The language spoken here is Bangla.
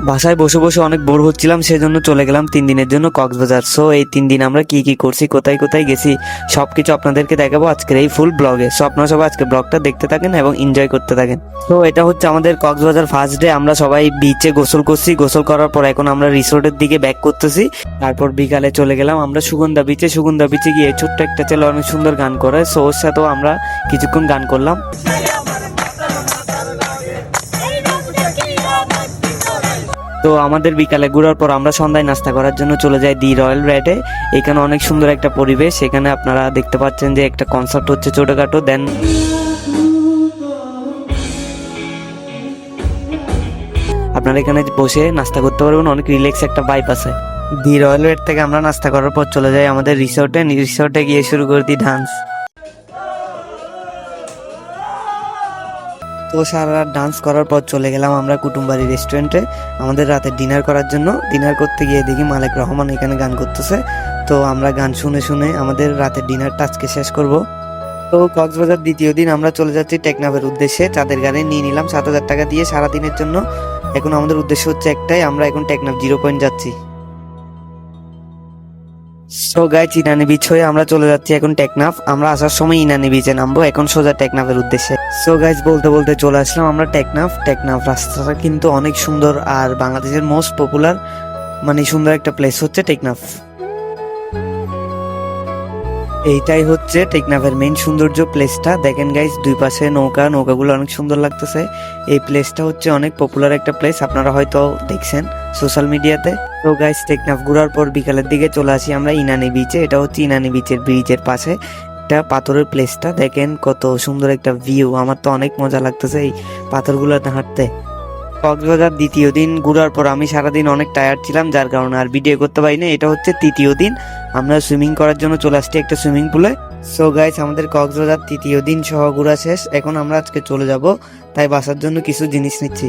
বাসায় বসে বসে অনেক বোর হচ্ছিলাম, সেজন্য চলে গেলাম 3 দিনের জন্য কক্সবাজার। সো এই 3 দিন আমরা কি কি করছি, কোথায় কোথায় গেছি, সবকিছু আপনাদেরকে দেখাবো আজকের এই ফুল ব্লগে। সো আপনারা সবাই আজকে ব্লগটা দেখতে থাকেন এবং এনজয় করতে থাকেন। তো এটা হচ্ছে আমাদের কক্সবাজার ফার্স্ট ডে। আমরা সবাই বিচে গোসল করছি, গোসল করার পর এখন আমরা রিসোর্টের দিকে ব্যাক করতেছি। তারপর বিকালে চলে গেলাম আমরা সুগন্ধা বিচে। সুগন্ধা বিচে গিয়ে ছোট্ট একটা ছেলে অনেক সুন্দর গান করে, সো ওর সাথেও আমরা কিছুক্ষণ গান করলাম। তো আমাদের বিকালে ঘোরার পর আমরা সন্ধ্যায় নাস্তা করার জন্য চলে যাই দি রয়্যাল রেডে। এখানে অনেক সুন্দর একটা পরিবেশ, এখানে আপনারা দেখতে পাচ্ছেন যে একটা কনসার্ট হচ্ছে ছোটখাটো। দেন আপনারা এখানে বসে নাস্তা করতে পারবেন, অনেক রিল্যাক্স একটা ভাইব আছে। দি রয়্যাল রেড থেকে আমরা নাস্তা করার পর চলে যাই আমাদের রিসোর্টে। রিসোর্টে গিয়ে শুরু করে দিই ডান্স। তো সারা রাত ডান্স করার পর চলে গেলাম আমরা কুটুমবাড়ি রেস্টুরেন্টে আমাদের রাতে ডিনার করার জন্য। ডিনার করতে গিয়ে দেখি মালেক রহমান এখানে গান করতেছে। তো আমরা গান শুনে শুনে আমাদের রাতের ডিনারটা আজকে শেষ করব। তো কক্সবাজার দ্বিতীয় দিন আমরা চলে যাচ্ছি টেকনাফের উদ্দেশ্যে। চাঁদের গাড়ি নিয়ে নিলাম 7,000 টাকা দিয়ে সারাদিনের জন্য। এখন আমাদের উদ্দেশ্য হচ্ছে একটাই, আমরা এখন টেকনাফ 0 পয়েন্ট যাচ্ছি। সো গাইস, ইনানি বিচ হয়ে আমরা চলে যাচ্ছি এখন টেকনাফ। আমরা আসার সময় ইনানি বিচে নামবো, এখন সোজা টেকনাফের উদ্দেশ্যে। সো গাইস, বলতে বলতে চলে আসলাম আমরা টেকনাফ। টেকনাফ রাস্তাটা কিন্তু অনেক সুন্দর, আর বাংলাদেশের মোস্ট পপুলার সুন্দর একটা প্লেস হচ্ছে টেকনাফ। এইটাই হচ্ছে টেকনাফের মেইন সৌন্দর্য প্লেসটা। দেখেন গাইস, দুই পাশে নৌকাগুলো অনেক সুন্দর লাগতেছে। এই প্লেসটা হচ্ছে অনেক পপুলার একটা প্লেস, আপনারা হয়তো দেখছেন সোশ্যাল মিডিয়াতে। তো গাইস, টেকনাফ ঘোরার পর বিকালের দিকে চলে আসি আমরা ইনানি বিচে। এটা হচ্ছে ইনানি বিচের ব্রিজের পাশে একটা পাথরের প্লেসটা। দেখেন কত সুন্দর একটা ভিউ, আমার তো অনেক মজা লাগতেছে এই পাথরগুলোতে হাঁটতে। কক্সবাজার দ্বিতীয় দিন ঘোরার পর আমি সারাদিন অনেক টায়ার্ড ছিলাম, যার কারণে আর ভিডিও করতে পারি না। এটা হচ্ছে তৃতীয় দিন, আমরা সুইমিং করার জন্য চলে আসছি একটা সুইমিং পুলে। সো গাইস, আমাদের কক্সবাজার তৃতীয় দিন সহ ঘোরা শেষ। এখন আমরা আজকে চলে যাব, তাই বাসার জন্য কিছু জিনিস নিচ্ছি।